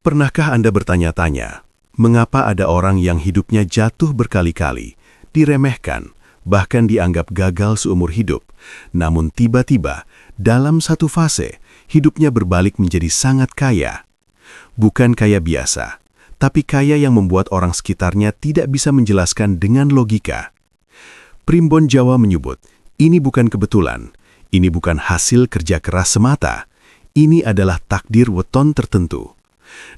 Pernahkah Anda bertanya-tanya, mengapa ada orang yang hidupnya jatuh berkali-kali, diremehkan, bahkan dianggap gagal seumur hidup, namun tiba-tiba, dalam satu fase, hidupnya berbalik menjadi sangat kaya? Bukan kaya biasa, tapi kaya yang membuat orang sekitarnya tidak bisa menjelaskan dengan logika. Primbon Jawa menyebut, ini bukan kebetulan, ini bukan hasil kerja keras semata, ini adalah takdir weton tertentu.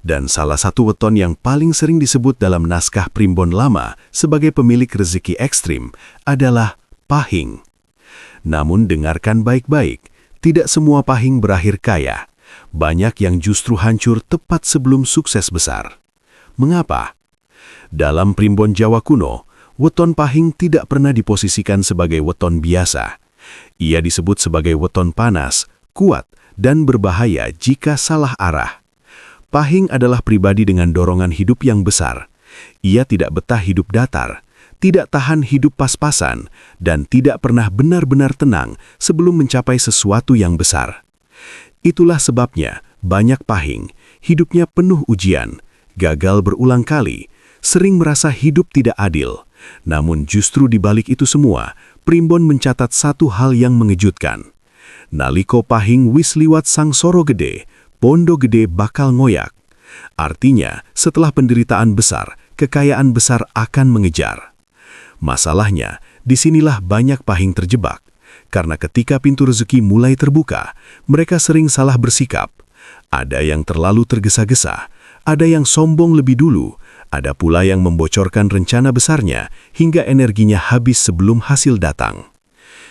Dan salah satu weton yang paling sering disebut dalam naskah Primbon Lama sebagai pemilik rezeki ekstrim adalah pahing. Namun dengarkan baik-baik, tidak semua pahing berakhir kaya. Banyak yang justru hancur tepat sebelum sukses besar. Mengapa? Dalam Primbon Jawa kuno, weton pahing tidak pernah diposisikan sebagai weton biasa. Ia disebut sebagai weton panas, kuat, dan berbahaya jika salah arah. Pahing adalah pribadi dengan dorongan hidup yang besar. Ia tidak betah hidup datar, tidak tahan hidup pas-pasan, dan tidak pernah benar-benar tenang sebelum mencapai sesuatu yang besar. Itulah sebabnya banyak pahing, hidupnya penuh ujian, gagal berulang kali, sering merasa hidup tidak adil. Namun justru di balik itu semua, Primbon mencatat satu hal yang mengejutkan. Naliko pahing wis liwat sangsara gede, pondo gede bakal ngoyak. Artinya, setelah penderitaan besar, kekayaan besar akan mengejar. Masalahnya, disinilah banyak pahing terjebak. Karena ketika pintu rezeki mulai terbuka, mereka sering salah bersikap. Ada yang terlalu tergesa-gesa, ada yang sombong lebih dulu, ada pula yang membocorkan rencana besarnya hingga energinya habis sebelum hasil datang.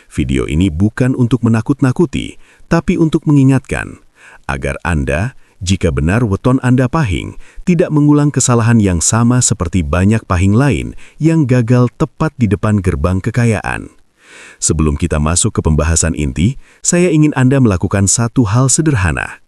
Video ini bukan untuk menakut-nakuti, tapi untuk mengingatkan agar Anda, jika benar weton Anda pahing, tidak mengulang kesalahan yang sama seperti banyak pahing lain yang gagal tepat di depan gerbang kekayaan. Sebelum kita masuk ke pembahasan inti, saya ingin Anda melakukan satu hal sederhana.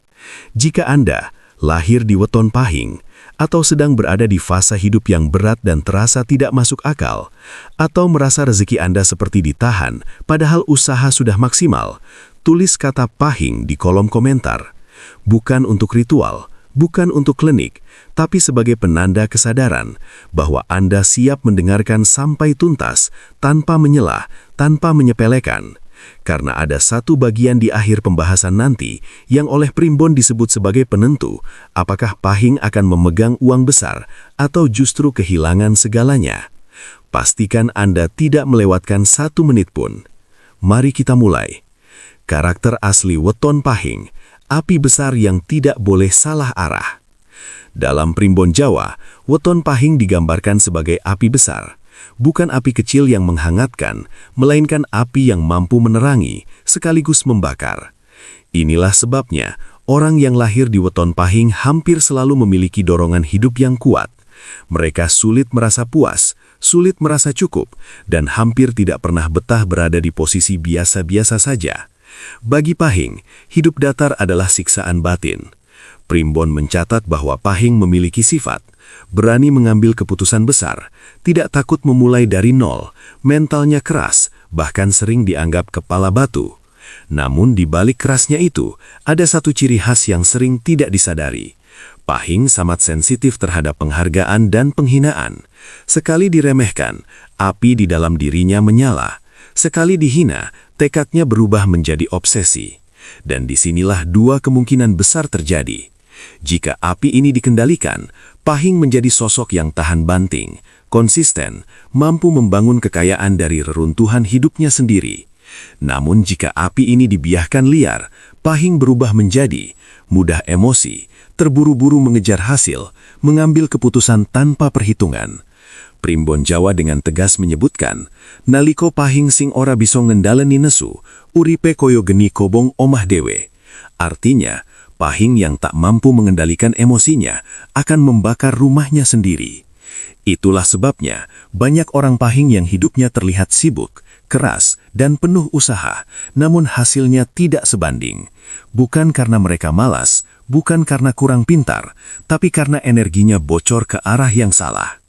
Jika Anda lahir di weton pahing, atau sedang berada di fase hidup yang berat dan terasa tidak masuk akal, atau merasa rezeki Anda seperti ditahan, padahal usaha sudah maksimal, tulis kata pahing di kolom komentar. Bukan untuk ritual, bukan untuk klinik, tapi sebagai penanda kesadaran bahwa Anda siap mendengarkan sampai tuntas, tanpa menyelah, tanpa menyepelekan. Karena ada satu bagian di akhir pembahasan nanti yang oleh Primbon disebut sebagai penentu apakah pahing akan memegang uang besar atau justru kehilangan segalanya. Pastikan Anda tidak melewatkan 1 menit pun. Mari kita mulai. Karakter asli weton pahing, api besar yang tidak boleh salah arah. Dalam Primbon Jawa, weton pahing digambarkan sebagai api besar. Bukan api kecil yang menghangatkan, melainkan api yang mampu menerangi, sekaligus membakar. Inilah sebabnya, orang yang lahir di weton pahing hampir selalu memiliki dorongan hidup yang kuat. Mereka sulit merasa puas, sulit merasa cukup, dan hampir tidak pernah betah berada di posisi biasa-biasa saja. Bagi pahing, hidup datar adalah siksaan batin. Primbon mencatat bahwa pahing memiliki sifat berani mengambil keputusan besar, tidak takut memulai dari nol, mentalnya keras, bahkan sering dianggap kepala batu. Namun di balik kerasnya itu, ada satu ciri khas yang sering tidak disadari. Pahing sangat sensitif terhadap penghargaan dan penghinaan. Sekali diremehkan, api di dalam dirinya menyala. Sekali dihina, tekadnya berubah menjadi obsesi. Dan disinilah dua kemungkinan besar terjadi. Jika api ini dikendalikan, pahing menjadi sosok yang tahan banting, konsisten, mampu membangun kekayaan dari reruntuhan hidupnya sendiri. Namun jika api ini dibiarkan liar, pahing berubah menjadi mudah emosi, terburu-buru mengejar hasil, mengambil keputusan tanpa perhitungan. Primbon Jawa dengan tegas menyebutkan, naliko pahing sing ora bisa ngendaleni nesu, uripe koyo geni kobong omah dewe. Artinya, pahing yang tak mampu mengendalikan emosinya akan membakar rumahnya sendiri. Itulah sebabnya banyak orang pahing yang hidupnya terlihat sibuk, keras, dan penuh usaha, namun hasilnya tidak sebanding. Bukan karena mereka malas, bukan karena kurang pintar, tapi karena energinya bocor ke arah yang salah.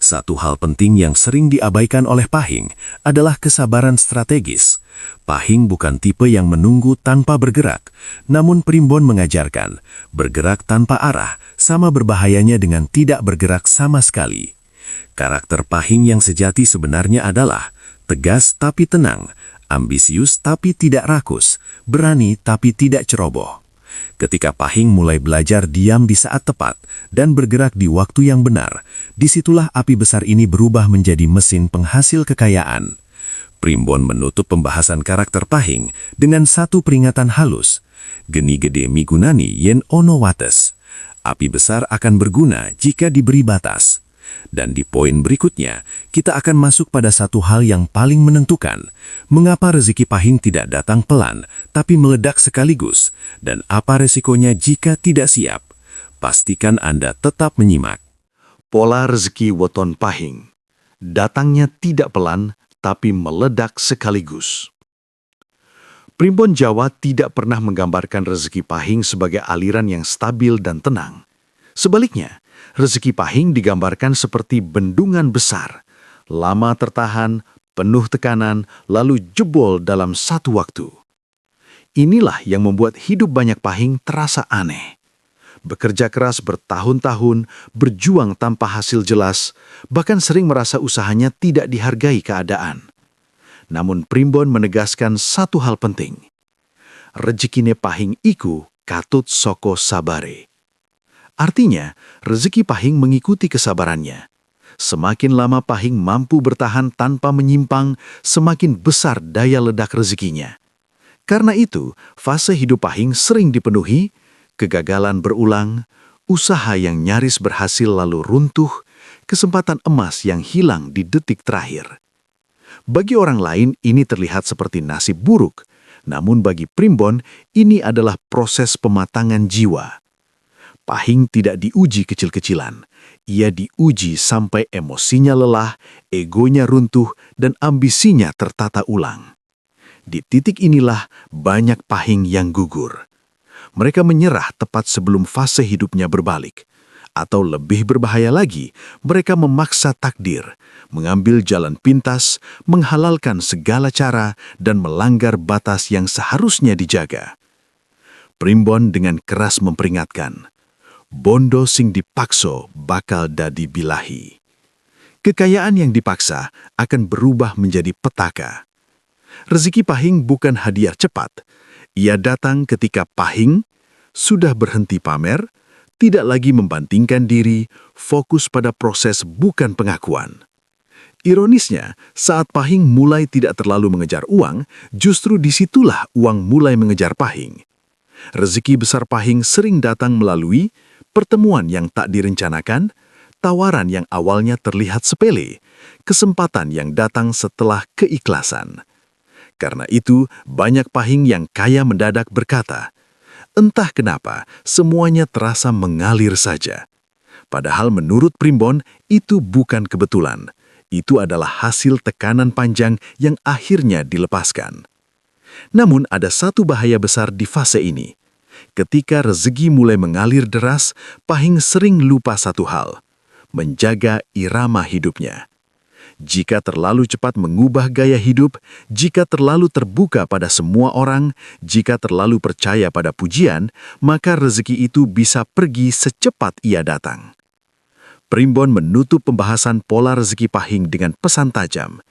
Satu hal penting yang sering diabaikan oleh pahing adalah kesabaran strategis. Pahing bukan tipe yang menunggu tanpa bergerak, namun Primbon mengajarkan bergerak tanpa arah sama berbahayanya dengan tidak bergerak sama sekali. Karakter Pahing yang sejati sebenarnya adalah tegas tapi tenang, ambisius tapi tidak rakus, berani tapi tidak ceroboh. Ketika Pahing mulai belajar diam di saat tepat dan bergerak di waktu yang benar, disitulah api besar ini berubah menjadi mesin penghasil kekayaan. Primbon menutup pembahasan karakter Pahing dengan satu peringatan halus. Geni gede migunani yen ono wates. Api besar akan berguna jika diberi batas. Dan di poin berikutnya, kita akan masuk pada satu hal yang paling menentukan. Mengapa rezeki Pahing tidak datang pelan, tapi meledak sekaligus? Dan apa resikonya jika tidak siap? Pastikan Anda tetap menyimak. Pola rezeki weton Pahing. Datangnya tidak pelan, tapi meledak sekaligus. Primbon Jawa tidak pernah menggambarkan rezeki Pahing sebagai aliran yang stabil dan tenang. Sebaliknya, rezeki Pahing digambarkan seperti bendungan besar, lama tertahan, penuh tekanan, lalu jebol dalam satu waktu. Inilah yang membuat hidup banyak Pahing terasa aneh. Bekerja keras bertahun-tahun, berjuang tanpa hasil jelas, bahkan sering merasa usahanya tidak dihargai keadaan. Namun Primbon menegaskan satu hal penting. Rezekine Pahing iku katut soko sabare. Artinya, rezeki Pahing mengikuti kesabarannya. Semakin lama Pahing mampu bertahan tanpa menyimpang, semakin besar daya ledak rezekinya. Karena itu, fase hidup Pahing sering dipenuhi kegagalan berulang, usaha yang nyaris berhasil lalu runtuh, kesempatan emas yang hilang di detik terakhir. Bagi orang lain ini terlihat seperti nasib buruk, namun bagi Primbon ini adalah proses pematangan jiwa. Pahing tidak diuji kecil-kecilan, ia diuji sampai emosinya lelah, egonya runtuh, dan ambisinya tertata ulang. Di titik inilah banyak Pahing yang gugur. Mereka menyerah tepat sebelum fase hidupnya berbalik. Atau lebih berbahaya lagi, mereka memaksa takdir, mengambil jalan pintas, menghalalkan segala cara, dan melanggar batas yang seharusnya dijaga. Primbon dengan keras memperingatkan, bondo sing dipakso bakal dadi bilahi. Kekayaan yang dipaksa akan berubah menjadi petaka. Rezeki Pahing bukan hadiah cepat. Ia datang ketika Pahing sudah berhenti pamer, tidak lagi membandingkan diri, fokus pada proses bukan pengakuan. Ironisnya, saat Pahing mulai tidak terlalu mengejar uang, justru disitulah uang mulai mengejar Pahing. Rezeki besar Pahing sering datang melalui pertemuan yang tak direncanakan, tawaran yang awalnya terlihat sepele, kesempatan yang datang setelah keikhlasan. Karena itu, banyak Pahing yang kaya mendadak berkata, entah kenapa, semuanya terasa mengalir saja. Padahal menurut Primbon, itu bukan kebetulan. Itu adalah hasil tekanan panjang yang akhirnya dilepaskan. Namun ada satu bahaya besar di fase ini. Ketika rezeki mulai mengalir deras, Pahing sering lupa satu hal, menjaga irama hidupnya. Jika terlalu cepat mengubah gaya hidup, jika terlalu terbuka pada semua orang, jika terlalu percaya pada pujian, maka rezeki itu bisa pergi secepat ia datang. Primbon menutup pembahasan pola rezeki Pahing dengan pesan tajam.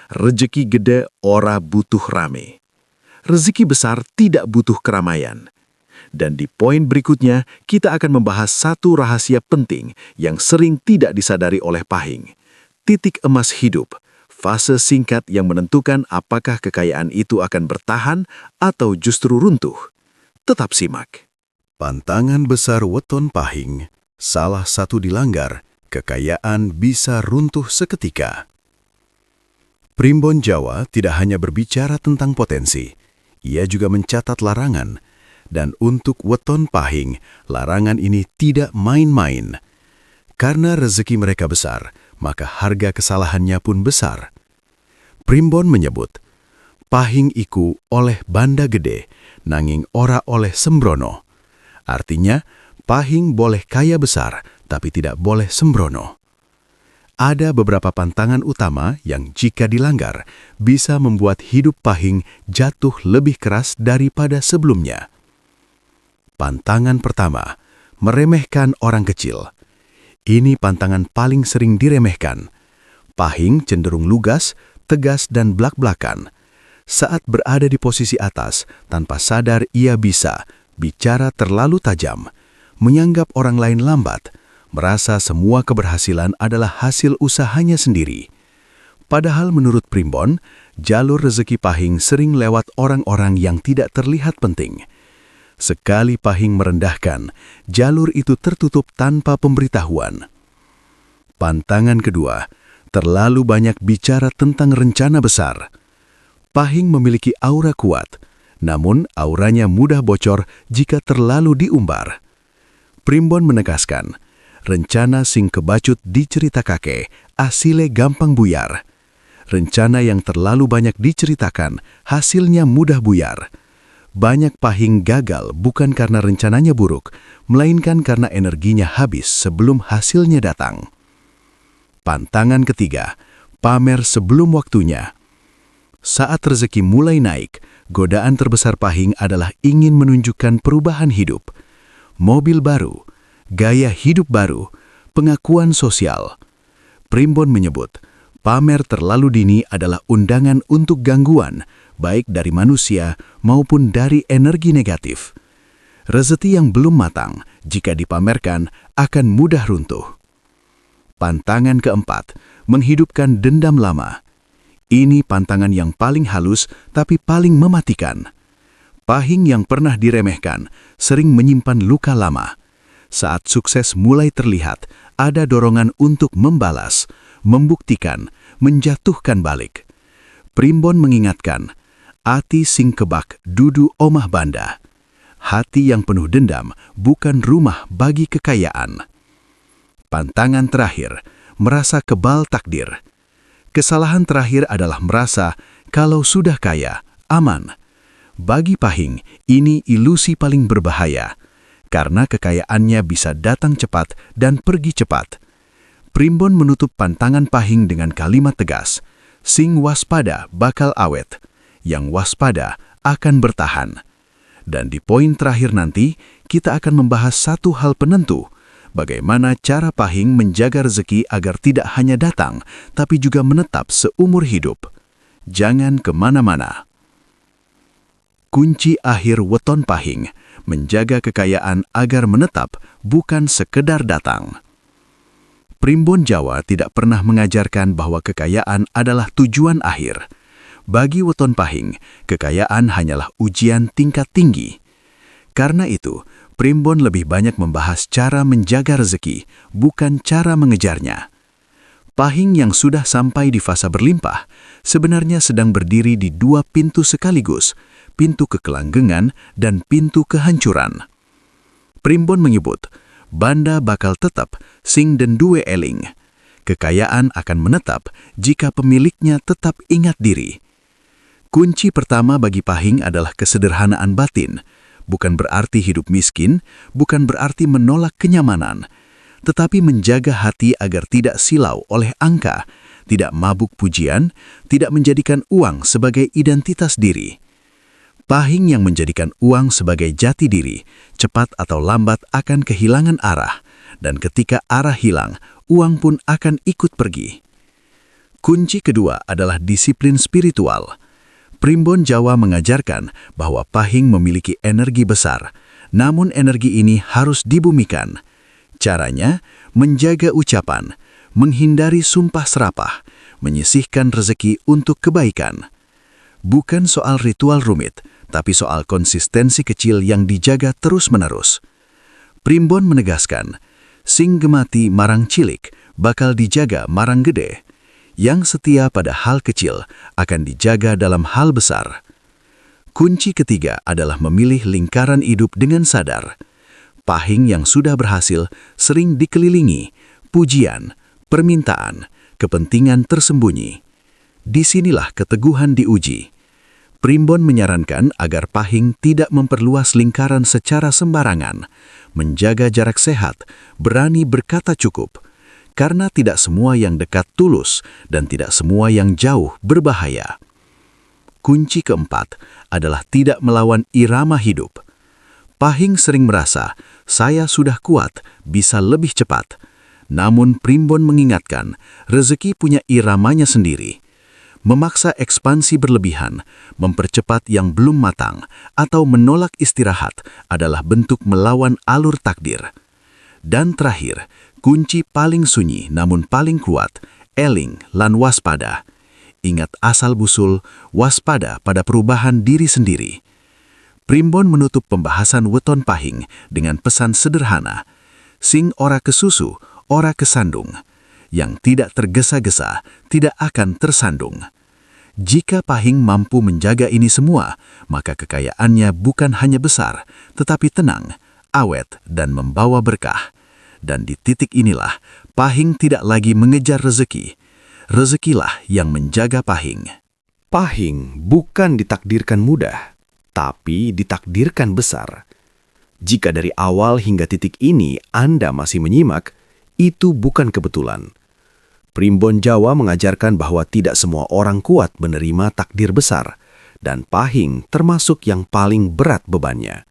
Rezeki gede ora butuh rame. Rezeki besar tidak butuh keramaian. Dan di poin berikutnya, kita akan membahas satu rahasia penting yang sering tidak disadari oleh Pahing. Titik emas hidup, fase singkat yang menentukan apakah kekayaan itu akan bertahan atau justru runtuh. Tetap simak. Pantangan besar weton Pahing, salah satu dilanggar, kekayaan bisa runtuh seketika. Primbon Jawa tidak hanya berbicara tentang potensi, ia juga mencatat larangan. Dan untuk weton Pahing, larangan ini tidak main-main. Karena rezeki mereka besar, maka harga kesalahannya pun besar. Primbon menyebut, Pahing iku oleh banda gede, nanging ora oleh sembrono. Artinya, Pahing boleh kaya besar, tapi tidak boleh sembrono. Ada beberapa pantangan utama yang jika dilanggar, bisa membuat hidup Pahing jatuh lebih keras daripada sebelumnya. Pantangan pertama, meremehkan orang kecil. Ini pantangan paling sering diremehkan. Pahing cenderung lugas, tegas dan blak-blakan. Saat berada di posisi atas, tanpa sadar ia bisa bicara terlalu tajam, menganggap orang lain lambat, merasa semua keberhasilan adalah hasil usahanya sendiri. Padahal menurut Primbon, jalur rezeki Pahing sering lewat orang-orang yang tidak terlihat penting. Sekali Pahing merendahkan, jalur itu tertutup tanpa pemberitahuan. Pantangan kedua, terlalu banyak bicara tentang rencana besar. Pahing memiliki aura kuat, namun auranya mudah bocor jika terlalu diumbar. Primbon menegaskan, rencana sing kebacut dicerita kakek, asile gampang buyar. Rencana yang terlalu banyak diceritakan, hasilnya mudah buyar. Banyak Pahing gagal bukan karena rencananya buruk, melainkan karena energinya habis sebelum hasilnya datang. Pantangan ketiga, pamer sebelum waktunya. Saat rezeki mulai naik, godaan terbesar Pahing adalah ingin menunjukkan perubahan hidup. Mobil baru, gaya hidup baru, pengakuan sosial. Primbon menyebut, pamer terlalu dini adalah undangan untuk gangguan, baik dari manusia maupun dari energi negatif. Rezeki yang belum matang, jika dipamerkan, akan mudah runtuh. Pantangan keempat, menghidupkan dendam lama. Ini pantangan yang paling halus tapi paling mematikan. Pahing yang pernah diremehkan sering menyimpan luka lama. Saat sukses mulai terlihat, ada dorongan untuk membalas, membuktikan, menjatuhkan balik. Primbon mengingatkan, ati sing kebak dudu omah banda. Hati yang penuh dendam bukan rumah bagi kekayaan. Pantangan terakhir, merasa kebal takdir. Kesalahan terakhir adalah merasa kalau sudah kaya, aman. Bagi Pahing, ini ilusi paling berbahaya, karena kekayaannya bisa datang cepat dan pergi cepat. Primbon menutup pantangan Pahing dengan kalimat tegas, sing waspada bakal awet, yang waspada akan bertahan. Dan di poin terakhir nanti, kita akan membahas satu hal penentu, bagaimana cara Pahing menjaga rezeki agar tidak hanya datang, tapi juga menetap seumur hidup. Jangan kemana-mana. Kunci akhir weton Pahing, menjaga kekayaan agar menetap, bukan sekedar datang. Primbon Jawa tidak pernah mengajarkan bahwa kekayaan adalah tujuan akhir. Bagi weton Pahing, kekayaan hanyalah ujian tingkat tinggi. Karena itu, Primbon lebih banyak membahas cara menjaga rezeki, bukan cara mengejarnya. Pahing yang sudah sampai di fasa berlimpah, sebenarnya sedang berdiri di dua pintu sekaligus, pintu kekelanggengan dan pintu kehancuran. Primbon menyebut, banda bakal tetap sing den duwe eling. Kekayaan akan menetap jika pemiliknya tetap ingat diri. Kunci pertama bagi Pahing adalah kesederhanaan batin. Bukan berarti hidup miskin, bukan berarti menolak kenyamanan, tetapi menjaga hati agar tidak silau oleh angka, tidak mabuk pujian, tidak menjadikan uang sebagai identitas diri. Pahing yang menjadikan uang sebagai jati diri, cepat atau lambat akan kehilangan arah, dan ketika arah hilang, uang pun akan ikut pergi. Kunci kedua adalah disiplin spiritual. Primbon Jawa mengajarkan bahwa Pahing memiliki energi besar, namun energi ini harus dibumikan. Caranya, menjaga ucapan, menghindari sumpah serapah, menyisihkan rezeki untuk kebaikan. Bukan soal ritual rumit, tapi soal konsistensi kecil yang dijaga terus-menerus. Primbon menegaskan, sing gemati marang cilik, bakal dijaga marang gede. Yang setia pada hal kecil akan dijaga dalam hal besar. Kunci ketiga adalah memilih lingkaran hidup dengan sadar. Pahing yang sudah berhasil sering dikelilingi, pujian, permintaan, kepentingan tersembunyi. Disinilah keteguhan diuji. Primbon menyarankan agar Pahing tidak memperluas lingkaran secara sembarangan, menjaga jarak sehat, berani berkata cukup, karena tidak semua yang dekat tulus dan tidak semua yang jauh berbahaya. Kunci keempat adalah tidak melawan irama hidup. Pahing sering merasa, saya sudah kuat, bisa lebih cepat. Namun Primbon mengingatkan, rezeki punya iramanya sendiri. Memaksa ekspansi berlebihan, mempercepat yang belum matang, atau menolak istirahat adalah bentuk melawan alur takdir. Dan terakhir, kunci paling sunyi namun paling kuat, eling lan waspada. Ingat asal-busul, waspada pada perubahan diri sendiri. Primbon menutup pembahasan weton pahing dengan pesan sederhana, sing ora kesusu, ora kesandung. Yang tidak tergesa-gesa tidak akan tersandung. Jika Pahing mampu menjaga ini semua, maka kekayaannya bukan hanya besar, tetapi tenang, awet, dan membawa berkah. Dan di titik inilah, Pahing tidak lagi mengejar rezeki. Rezekilah yang menjaga Pahing. Pahing bukan ditakdirkan mudah, tapi ditakdirkan besar. Jika dari awal hingga titik ini Anda masih menyimak, itu bukan kebetulan. Primbon Jawa mengajarkan bahwa tidak semua orang kuat menerima takdir besar, dan Pahing termasuk yang paling berat bebannya.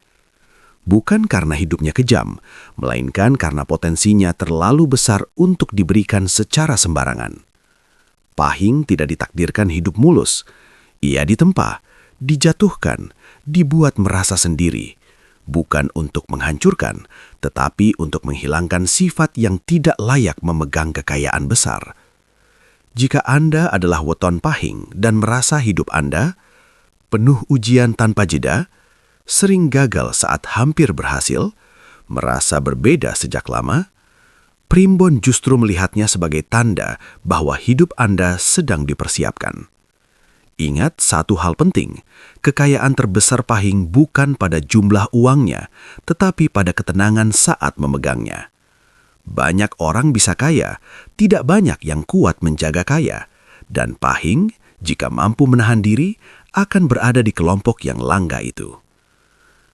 Bukan karena hidupnya kejam, melainkan karena potensinya terlalu besar untuk diberikan secara sembarangan. Pahing tidak ditakdirkan hidup mulus. Ia ditempa, dijatuhkan, dibuat merasa sendiri. Bukan untuk menghancurkan, tetapi untuk menghilangkan sifat yang tidak layak memegang kekayaan besar. Jika Anda adalah weton Pahing dan merasa hidup Anda penuh ujian tanpa jeda, sering gagal saat hampir berhasil, merasa berbeda sejak lama, Primbon justru melihatnya sebagai tanda bahwa hidup Anda sedang dipersiapkan. Ingat satu hal penting, kekayaan terbesar Pahing bukan pada jumlah uangnya, tetapi pada ketenangan saat memegangnya. Banyak orang bisa kaya, tidak banyak yang kuat menjaga kaya. Dan Pahing, jika mampu menahan diri, akan berada di kelompok yang langka itu.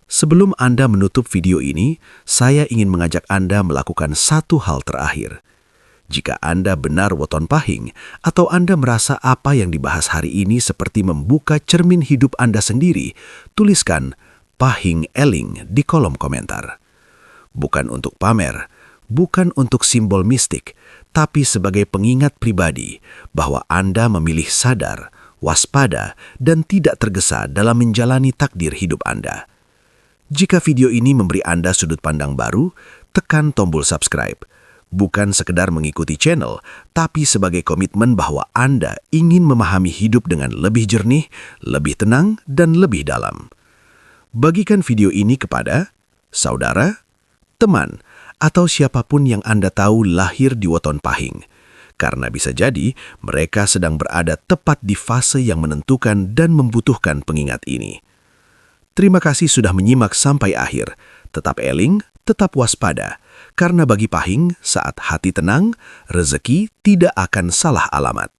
Sebelum Anda menutup video ini, saya ingin mengajak Anda melakukan satu hal terakhir. Jika Anda benar weton Pahing, atau Anda merasa apa yang dibahas hari ini seperti membuka cermin hidup Anda sendiri, tuliskan Pahing Eling di kolom komentar. Bukan untuk pamer, bukan untuk simbol mistik, tapi sebagai pengingat pribadi bahwa Anda memilih sadar, waspada, dan tidak tergesa dalam menjalani takdir hidup Anda. Jika video ini memberi Anda sudut pandang baru, tekan tombol subscribe. Bukan sekedar mengikuti channel, tapi sebagai komitmen bahwa Anda ingin memahami hidup dengan lebih jernih, lebih tenang, dan lebih dalam. Bagikan video ini kepada saudara, teman, atau siapapun yang Anda tahu lahir di weton Pahing. Karena bisa jadi mereka sedang berada tepat di fase yang menentukan dan membutuhkan pengingat ini. Terima kasih sudah menyimak sampai akhir. Tetap eling, tetap waspada. Karena bagi Pahing, saat hati tenang, rezeki tidak akan salah alamat.